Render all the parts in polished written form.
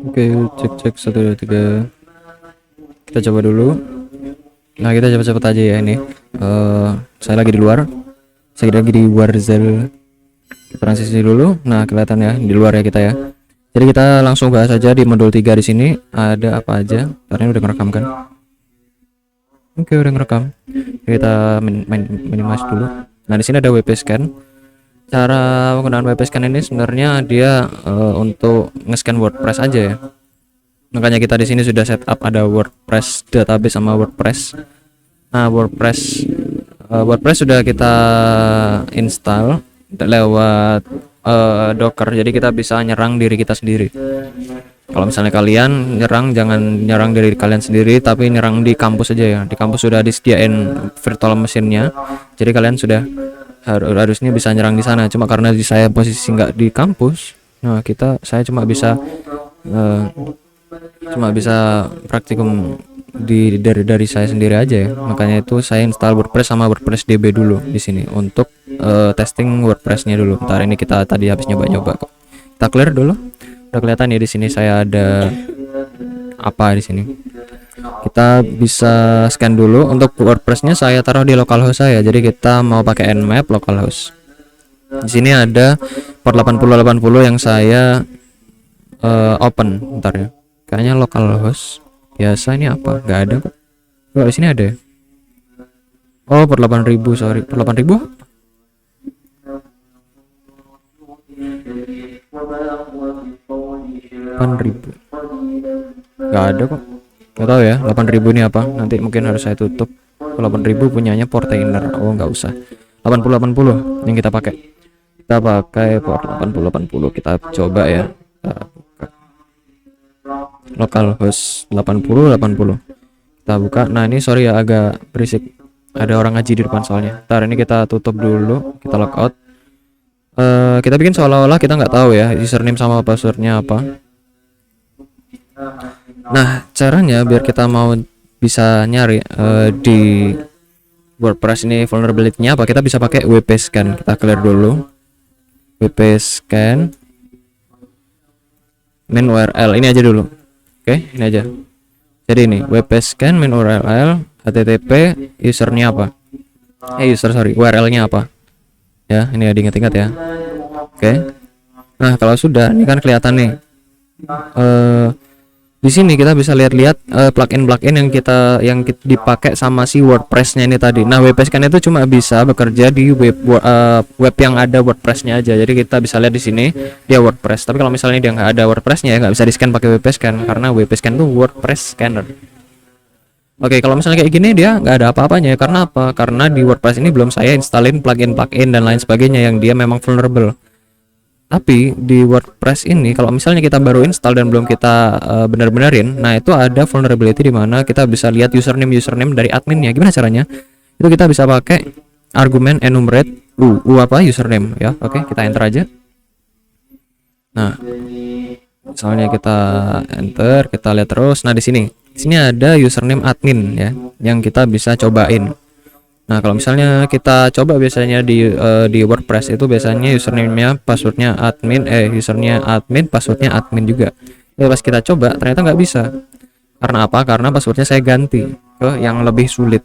Oke, cek 1 2 3. Kita coba dulu. Nah, kita cepet-cepet aja ya ini. Saya lagi di luar. Saya lagi di Warzel. Transisi dulu. Nah, kelihatan ya di luar ya kita ya. Jadi kita langsung bahas aja di modul 3 di sini ada apa aja. Karena udah ngerekam kan. Oke, udah ngerekam. Kita minimize dulu. Nah, di sini ada WP scan. Cara penggunaan WP scan ini sebenarnya dia untuk nge-scan WordPress aja ya. Makanya kita di sini sudah setup ada WordPress database sama WordPress. Nah, WordPress sudah kita install lewat Docker. Jadi kita bisa nyerang diri kita sendiri. Kalau misalnya kalian nyerang, jangan nyerang diri kalian sendiri, tapi nyerang di kampus aja ya. Di kampus sudah disediain virtual mesinnya. Jadi kalian sudah harusnya bisa nyerang di sana. Cuma karena saya posisi nggak di kampus, nah saya cuma bisa praktikum dari saya sendiri aja ya. Makanya itu saya install WordPress sama WordPress DB dulu di sini untuk testing WordPress-nya dulu. Ntar ini kita tadi habis nyoba-nyoba kok. Kita clear dulu. Udah kelihatan ya di sini saya ada apa di sini. Kita bisa scan dulu. Untuk WordPress-nya saya taruh di localhost saya. Jadi kita mau pakai nmap localhost. Di sini ada port 8080 yang saya open. Bentar ya. Kayaknya localhost biasa ini apa? Gak ada kok. Oh, di sini ada ya. Oh, port 8000, sorry. Port 8000 apa? 8000. Gak ada kok. Gak tahu ya 8000 ini apa. Nanti mungkin harus saya tutup. 8000 punyanya Portainer. Oh, nggak usah. 8080 yang kita pakai. Kita pakai port 8080. Kita coba ya. Localhost 8080. Kita buka. Nah, ini sorry ya agak berisik. Ada orang ngaji di depan soalnya. Ntar ini kita tutup dulu. Kita logout. Kita bikin seolah-olah kita nggak tahu ya username sama passwordnya apa. Nah, caranya biar kita mau bisa nyari di WordPress ini vulnerability-nya apa, kita bisa pakai WP scan. Kita clear dulu WP scan main URL ini aja dulu. Oke, ini aja. Jadi ini WP scan main URL http usernya apa, URL-nya apa ya. Ini ya, diingat-ingat ya. Oke. Nah, kalau sudah ini kan kelihatan nih. Di sini kita bisa lihat-lihat plugin yang dipakai sama si WordPress-nya ini tadi. Nah, WP scan itu cuma bisa bekerja di web yang ada WordPress-nya aja. Jadi kita bisa lihat di sini dia WordPress. Tapi kalau misalnya dia nggak ada WordPress-nya ya nggak bisa di-scan pakai WP scan karena WP scan itu WordPress scanner. Oke, kalau misalnya kayak gini dia nggak ada apa-apanya. Karena apa? Karena di WordPress ini belum saya installin plugin dan lain sebagainya yang dia memang vulnerable. Tapi di WordPress ini kalau misalnya kita baru install dan belum kita benar-benarin, nah itu ada vulnerability di mana kita bisa lihat username dari adminnya. Gimana caranya? Itu kita bisa pakai argumen enumerate apa username ya. Oke, kita enter aja. Nah, misalnya kita enter, kita lihat terus. Nah, di sini ada username admin ya yang kita bisa cobain. Nah, kalau misalnya kita coba biasanya di WordPress itu biasanya username-nya passwordnya admin, usernya admin, passwordnya admin juga. Ya, pas kita coba ternyata nggak bisa. Karena apa? Karena passwordnya saya ganti ke yang lebih sulit.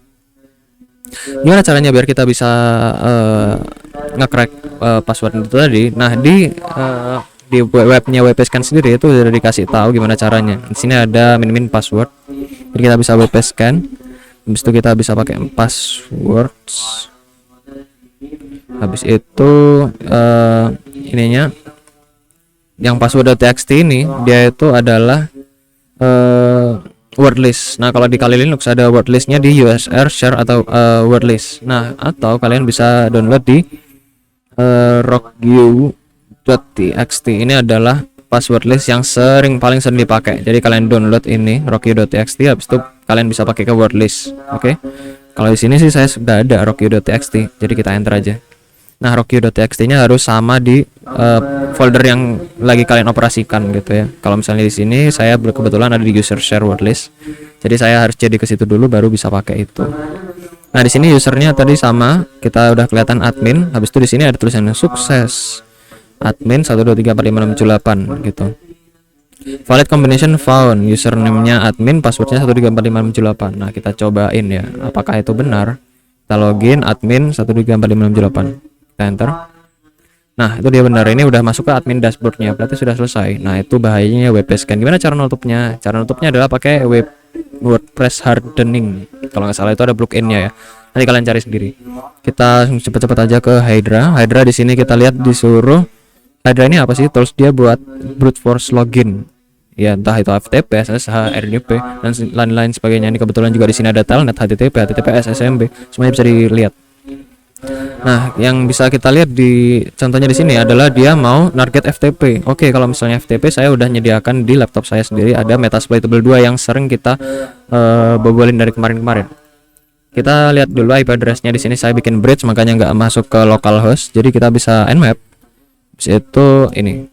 Gimana caranya biar kita bisa nge-crack password itu tadi? Nah, di webnya WP Scan sendiri itu udah dikasih tahu gimana caranya. Di sini ada min password. Jadi kita bisa WP Scan. Habis itu kita bisa pakai passwords. Habis itu ininya yang password.txt ini dia itu adalah word list. Nah, kalau di Kali Linux ada word listnya di USR share atau word list. Nah, atau kalian bisa download di rockyou.txt. Ini adalah password list yang paling sering dipakai. Jadi kalian download ini rockyou.txt, habis itu kalian bisa pakai ke word list. Oke. Kalau di sini sih saya sudah ada rockyou.txt. Jadi kita enter aja. Nah, rockyou.txt-nya harus sama di folder yang lagi kalian operasikan gitu ya. Kalau misalnya di sini saya kebetulan ada di user share word list. Jadi saya harus jadi ke situ dulu baru bisa pakai itu. Nah, di sini usernya tadi sama, kita udah kelihatan admin. Habis itu di sini ada tulisannya sukses. admin 1234568 gitu. Valid combination found, username-nya admin, passwordnya 1234568. Nah, kita cobain ya, apakah itu benar. Kita login admin 1234568. Kita enter. Nah, itu dia benar. Ini udah masuk ke admin dashboardnya, berarti sudah selesai. Nah, itu bahayanya WP Scan. Gimana cara nutupnya? Cara nutupnya adalah pakai WordPress hardening. Kalau nggak salah itu ada plugin-nya ya. Nanti kalian cari sendiri. Kita cepet-cepet aja ke Hydra. Hydra di sini kita lihat disuruh. Hydra ini apa sih? Tools dia buat brute force login. Ya, entah itu FTP, SSH, RDP dan lain-lain sebagainya. Ini kebetulan juga di sini ada telnet, HTTP, HTTPS, SMB, semuanya bisa dilihat. Nah, yang bisa kita lihat di contohnya di sini adalah dia mau target FTP. Oke, kalau misalnya FTP saya udah nyediakan di laptop saya sendiri, ada Metasploitable 2 yang sering kita bobolin dari kemarin-kemarin. Kita lihat dulu IP address-nya. Di sini saya bikin bridge, makanya nggak masuk ke localhost. Jadi kita bisa nmap. Habis itu ini.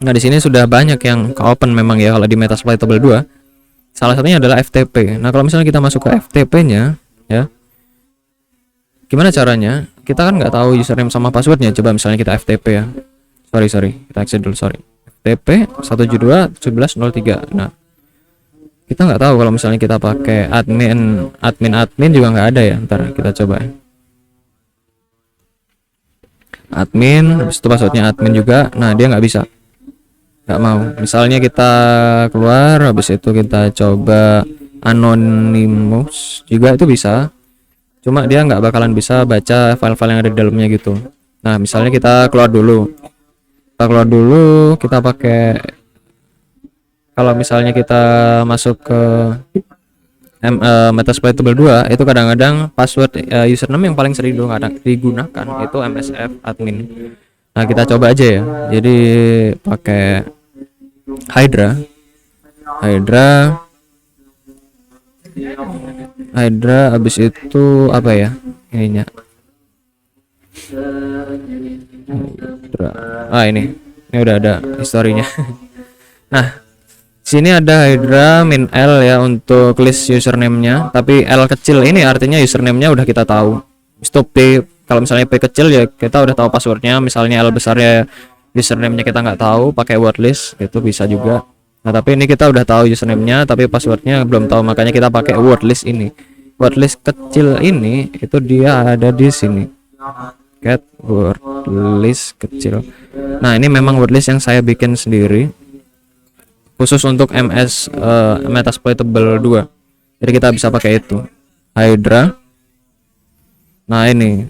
Nah, di sini sudah banyak yang ke-open memang ya kalau di Metasploitable 2. Salah satunya adalah FTP. Nah, kalau misalnya kita masuk ke FTP-nya ya. Gimana caranya? Kita kan nggak tahu username sama passwordnya. Coba misalnya kita FTP ya. Sorry. Kita exit dulu, sorry. FTP 172.17.03. Nah, kita nggak tahu kalau misalnya kita pakai admin juga nggak ada ya. Ntar kita coba. Admin, habis itu passwordnya admin juga. Nah, dia nggak bisa. Nggak mau. Misalnya kita keluar, habis itu kita coba anonymous juga itu bisa. Cuma dia nggak bakalan bisa baca file-file yang ada di dalamnya gitu. Nah, misalnya kita keluar dulu. Kita pakai, kalau misalnya kita masuk ke Metasploitable 2 itu kadang-kadang password username yang paling sering digunakan itu MSF admin. Nah, kita coba aja ya. Jadi pakai Hydra habis itu apa ya ininya. Ini udah ada historinya. Nah, sini ada Hydra min L ya untuk list username-nya, tapi L kecil ini artinya username-nya udah kita tahu. Stop P, kalau misalnya P kecil ya kita udah tahu passwordnya. Misalnya L besar ya username-nya kita nggak tahu, pakai wordlist itu bisa juga. Nah, tapi ini kita udah tahu username-nya tapi passwordnya belum tahu, makanya kita pakai wordlist ini. Wordlist kecil ini itu dia ada di sini. Get wordlist kecil. Nah, ini memang wordlist yang saya bikin sendiri khusus untuk Metasploitable 2. Jadi kita bisa pakai itu. Hydra. Nah, ini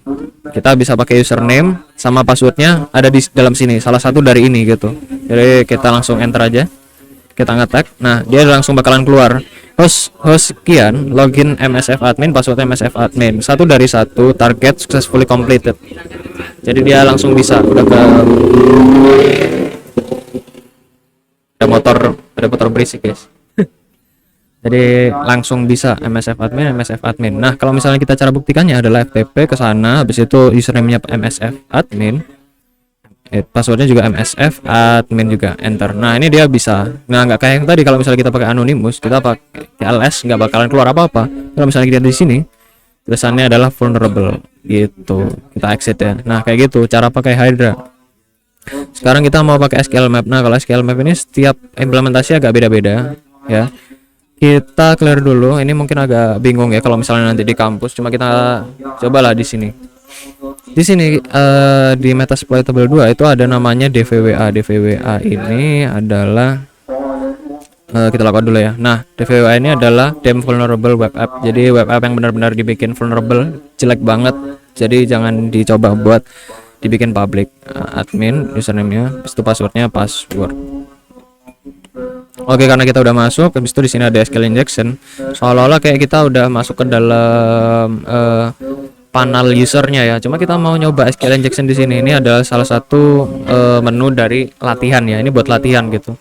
kita bisa pakai username sama passwordnya ada di dalam sini, salah satu dari ini gitu. Jadi kita langsung enter aja, kita nge-tag. Nah, dia langsung bakalan keluar host sekian, login MSF admin, password MSF admin, 1 dari 1, target successfully completed. Jadi dia langsung bisa udah ke ada motor berisik guys. Jadi langsung bisa MSF admin. Nah, kalau misalnya kita cara buktikannya adalah FTP ke sana, habis itu username-nya MSF admin, passwordnya juga MSF admin juga, enter. Nah, ini dia bisa. Nah, nggak kayak yang tadi kalau misalnya kita pakai anonymous, kita pakai TLS nggak bakalan keluar apa-apa. Kalau misalnya kita di sini tulisannya adalah vulnerable gitu, kita exit ya. Nah, kayak gitu cara pakai Hydra. Sekarang kita mau pakai SQL Map. Nah, kalau SQL Map ini setiap implementasi agak beda-beda ya. Kita clear dulu. Ini mungkin agak bingung ya kalau misalnya nanti di kampus. Cuma kita cobalah di sini. Di sini di Metasploitable 2 itu ada namanya DVWA. DVWA ini adalah kita lakukan dulu ya. Nah, DVWA ini adalah Damn Vulnerable Web App. Jadi web app yang benar-benar dibikin vulnerable, jelek banget. Jadi jangan dicoba buat dibikin public. Admin username-nya, itu passwordnya password. Oke, karena kita udah masuk, habis itu di sini ada SQL injection. Seolah-olah kayak kita udah masuk ke dalam panel usernya ya. Cuma kita mau nyoba SQL injection di sini. Ini adalah salah satu menu dari latihan ya. Ini buat latihan gitu.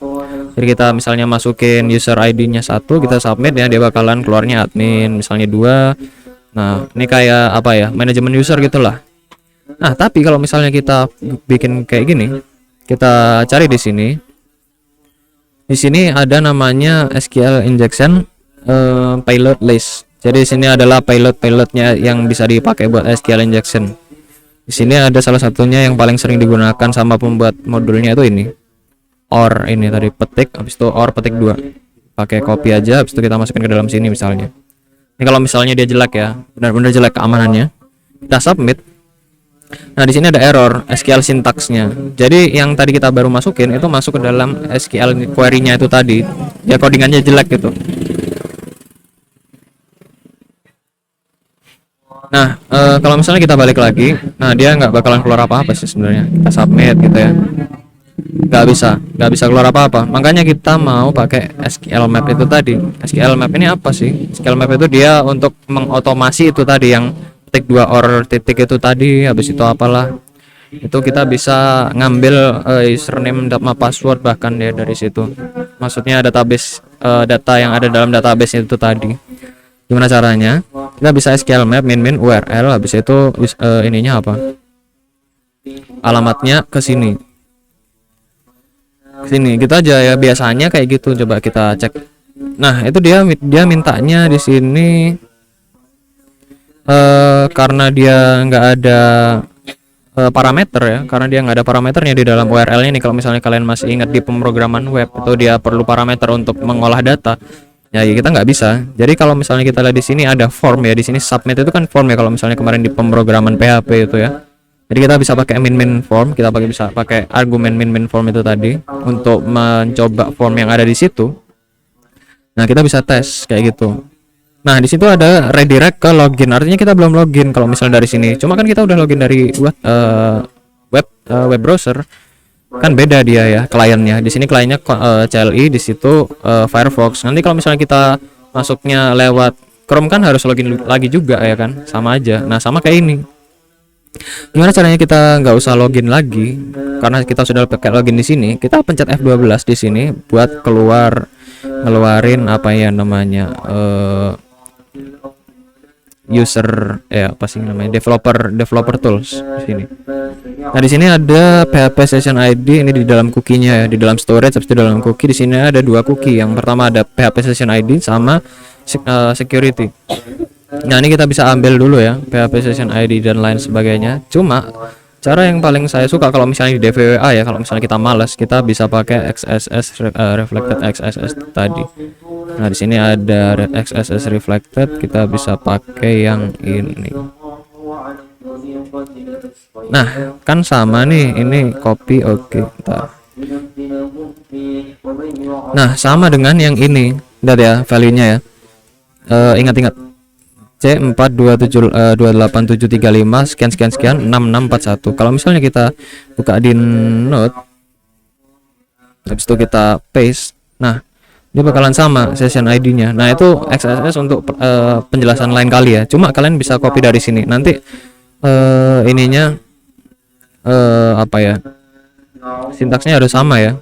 Jadi kita misalnya masukin user ID-nya 1, kita submit ya, dia bakalan keluarnya admin, misalnya 2. Nah, ini kayak apa ya? Manajemen user gitulah. Nah, tapi kalau misalnya kita bikin kayak gini, kita cari di sini. Di sini ada namanya SQL injection payload list. Jadi di sini adalah payloadnya yang bisa dipakai buat SQL injection. Di sini ada salah satunya yang paling sering digunakan sama pembuat modulnya itu ini. Or ini tadi petik, habis itu or petik 2. Pakai copy aja, habis itu kita masukin ke dalam sini misalnya. Ini kalau misalnya dia jelek ya, benar-benar jelek keamanannya, kita submit. Nah, di sini ada error SQL sintaksnya. Jadi yang tadi kita baru masukin itu masuk ke dalam SQL query-nya itu tadi. Ya codingannya jelek gitu. Nah, kalau misalnya kita balik lagi, nah dia nggak bakalan keluar apa-apa sih sebenarnya. Kita submit gitu ya. Nggak bisa keluar apa-apa. Makanya kita mau pakai SQL map itu tadi. SQL map ini apa sih? SQL map itu dia untuk mengotomasi itu tadi yang titik 2 or titik itu tadi, habis itu apalah, itu kita bisa ngambil username sama password bahkan ya dari situ. Maksudnya database data yang ada dalam database itu tadi. Gimana caranya? Kita bisa SQL map min URL, habis itu ininya apa, alamatnya ke sini kita aja ya, biasanya kayak gitu. Coba kita cek. Nah, itu dia mintanya di sini karena dia nggak ada parameter ya, karena dia nggak ada parameternya di dalam URL-nya nih. Kalau misalnya kalian masih ingat di pemrograman web itu dia perlu parameter untuk mengolah data. Ya, kita nggak bisa. Jadi kalau misalnya kita lihat di sini ada form ya, di sini submit itu kan form ya. Kalau misalnya kemarin di pemrograman PHP itu ya. Jadi kita bisa pakai min form, bisa pakai argumen min form itu tadi untuk mencoba form yang ada di situ. Nah, kita bisa tes kayak gitu. Nah, di situ ada redirect ke login. Artinya kita belum login kalau misalnya dari sini. Cuma kan kita udah login dari web browser. Kan beda dia ya kliennya. Di sini kliennya CLI, di situ Firefox. Nanti kalau misalnya kita masuknya lewat Chrome kan harus login lagi juga ya kan? Sama aja. Nah, sama kayak ini. Gimana caranya kita nggak usah login lagi? Karena kita sudah pakai login di sini. Kita pencet F12 di sini buat ngeluarin apa ya namanya user apa sih namanya, developer tools di sini. Nah, di sini ada PHP session ID ini di dalam cookie-nya ya, di dalam storage, habis itu dalam cookie di sini ada 2 cookie. Yang pertama ada PHP session ID sama security. Nah, ini kita bisa ambil dulu ya PHP session ID dan lain sebagainya. Cuma cara yang paling saya suka kalau misalnya di DVWA ya, kalau misalnya kita malas, kita bisa pakai XSS reflected XSS tadi. Nah, di sini ada XSS reflected, kita bisa pakai yang ini. Nah, kan sama nih, ini copy, oke. Nah, sama dengan yang ini. Lihat ya value-nya ya. Ingat-ingat. C4272875 sekian 6641. Kalau misalnya kita buka di Node, habis itu kita paste, nah dia bakalan sama session ID-nya. Nah, itu XSS untuk penjelasan lain kali ya. Cuma kalian bisa copy dari sini. Nanti ininya apa ya? Sintaksnya harus sama ya.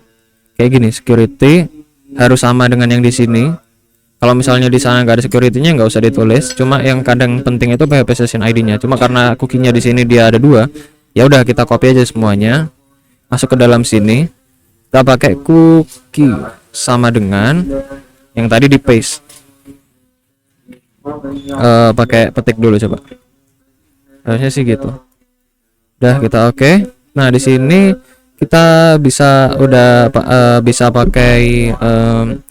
Kayak gini, security harus sama dengan yang di sini. Kalau misalnya di sana nggak ada security-nya, nggak usah ditulis. Cuma yang kadang penting itu PHP session ID-nya. Cuma karena cookie-nya di sini dia ada 2, ya udah kita copy aja semuanya, masuk ke dalam sini. Kita pakai cookie sama dengan yang tadi di paste. Pakai petik dulu coba. Harusnya sih gitu. Udah kita oke. Nah, di sini kita bisa bisa pakai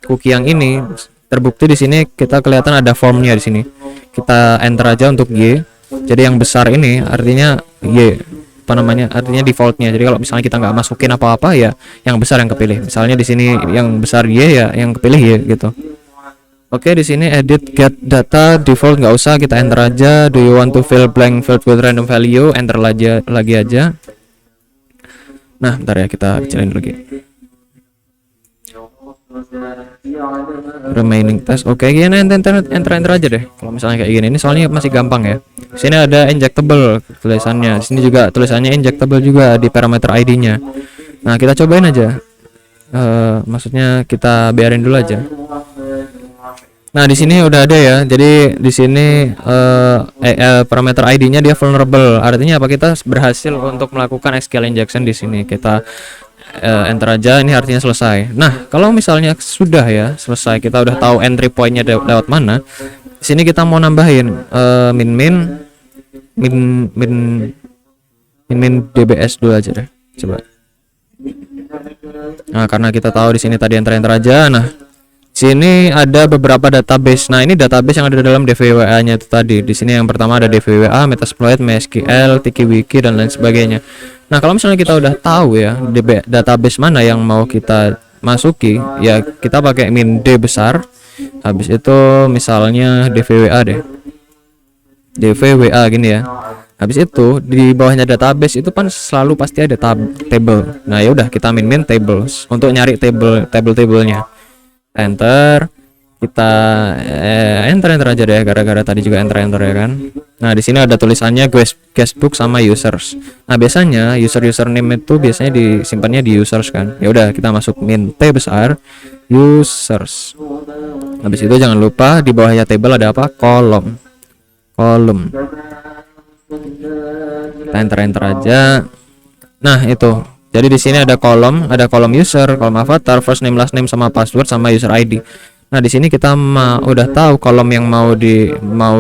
cookie yang ini. Terbukti di sini kita kelihatan ada formnya di sini. Kita enter aja untuk Y. Jadi yang besar ini artinya Y, apa namanya? Artinya defaultnya. Jadi kalau misalnya kita nggak masukin apa-apa ya, yang besar yang kepilih. Misalnya di sini yang besar Y ya, yang kepilih Y gitu. Oke, di sini edit get data default nggak usah, kita enter aja. Do you want to fill blank field with random value? Enter lagi aja. Nah, bentar ya, kita kecilin lagi. Remaining test. Oke, gini enter aja deh. Kalau misalnya kayak gini, ini soalnya masih gampang ya. Sini ada injectable tulisannya. Sini juga tulisannya injectable juga di parameter ID-nya. Nah, kita cobain aja. Maksudnya kita biarin dulu aja. Nah, di sini udah ada ya. Jadi di sini parameter ID-nya dia vulnerable. Artinya apa? Kita berhasil untuk melakukan SQL injection di sini. Kita enter aja, ini artinya selesai. Nah, kalau misalnya sudah ya selesai, kita udah tahu entry point-nya lewat mana. Di sini kita mau nambahin min min DBS dulu aja deh, coba. Nah, karena kita tahu di sini tadi enter aja. Nah, sini ada beberapa database. Nah, ini database yang ada dalam DVWA-nya itu tadi. Di sini yang pertama ada DVWA, Metasploit, MySQL, TikiWiki dan lain sebagainya. Nah, kalau misalnya kita udah tahu ya database mana yang mau kita masuki, ya kita pakai min D besar. Habis itu misalnya DVWA deh. DVWA gini ya. Habis itu di bawahnya database itu kan selalu pasti ada table. Nah, ya udah kita min tables untuk nyari tablenya. Enter, kita enter aja deh, gara-gara tadi juga enter ya kan. Nah, di sini ada tulisannya guestbook sama users. Nah, biasanya username itu biasanya disimpannya di users kan. Ya udah kita masuk min T besar users. Habis itu jangan lupa di bawahnya table ada apa? Kolom. Kita enter aja. Nah, itu. Jadi di sini ada kolom user, kolom avatar, first name, last name sama password sama user ID. Nah, di sini kita udah tahu kolom yang mau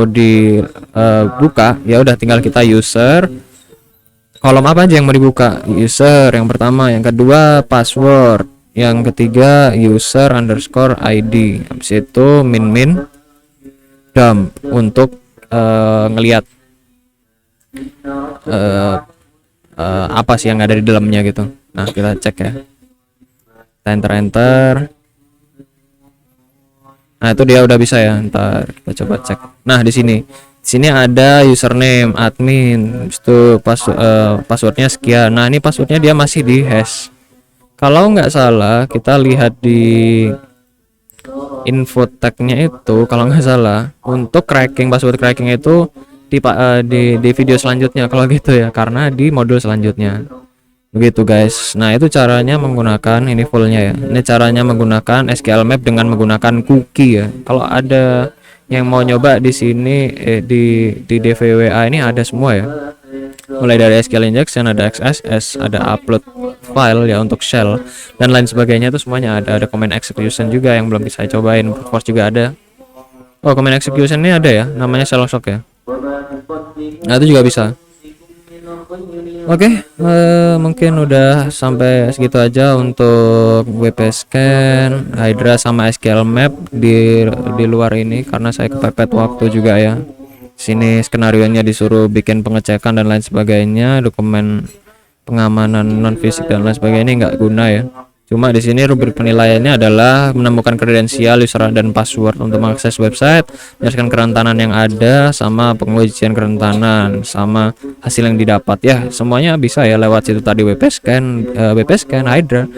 dibuka, ya udah tinggal kita user. Kolom apa aja yang mau dibuka? User yang pertama, yang kedua password, yang ketiga user underscore ID. Habis itu min dump untuk ngelihat apa sih yang ada di dalamnya gitu. Nah, kita cek ya. Kita enter. Nah, itu dia udah bisa ya. Ntar kita coba cek. Nah, di sini ada username admin, itu passwordnya sekian. Nah, ini passwordnya dia masih di hash. Kalau nggak salah kita lihat di info tag-nya itu, kalau nggak salah untuk password cracking itu di video selanjutnya kalau gitu ya, karena di modul selanjutnya begitu guys. Nah, itu caranya menggunakan ini fullnya ya. Ini caranya menggunakan SQL Map dengan menggunakan cookie ya. Kalau ada yang mau nyoba di sini di DVWA ini ada semua ya, mulai dari SQL injection, ada XSS, ada upload file ya untuk shell dan lain sebagainya. Itu semuanya ada command execution juga yang belum bisa cobain. Brute force juga ada. Oh, command execution ini ada ya, namanya shell shock ya. Nah, itu juga bisa. Oke, mungkin udah sampai segitu aja untuk WP Scan, Hydra sama SQL Map di luar ini karena saya kepepet waktu juga ya. Sini skenarionya disuruh bikin pengecekan dan lain sebagainya, dokumen pengamanan non fisik dan lain sebagainya nggak guna ya. Cuma di sini rubrik penilaiannya adalah menemukan kredensial, user dan password untuk mengakses website, menjelaskan kerentanan yang ada, sama pengujian kerentanan, sama hasil yang didapat ya. Semuanya bisa ya lewat situ tadi WP Scan, Hydra,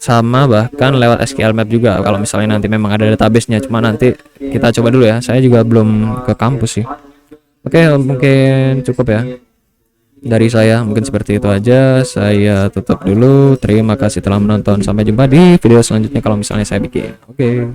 sama bahkan lewat SQL Map juga. Kalau misalnya nanti memang ada database-nya, cuma nanti kita coba dulu ya. Saya juga belum ke kampus sih. Oke, mungkin cukup ya. Dari saya mungkin seperti itu aja. Saya tutup dulu. Terima kasih telah menonton. Sampai jumpa di video selanjutnya kalau misalnya saya bikin. Oke.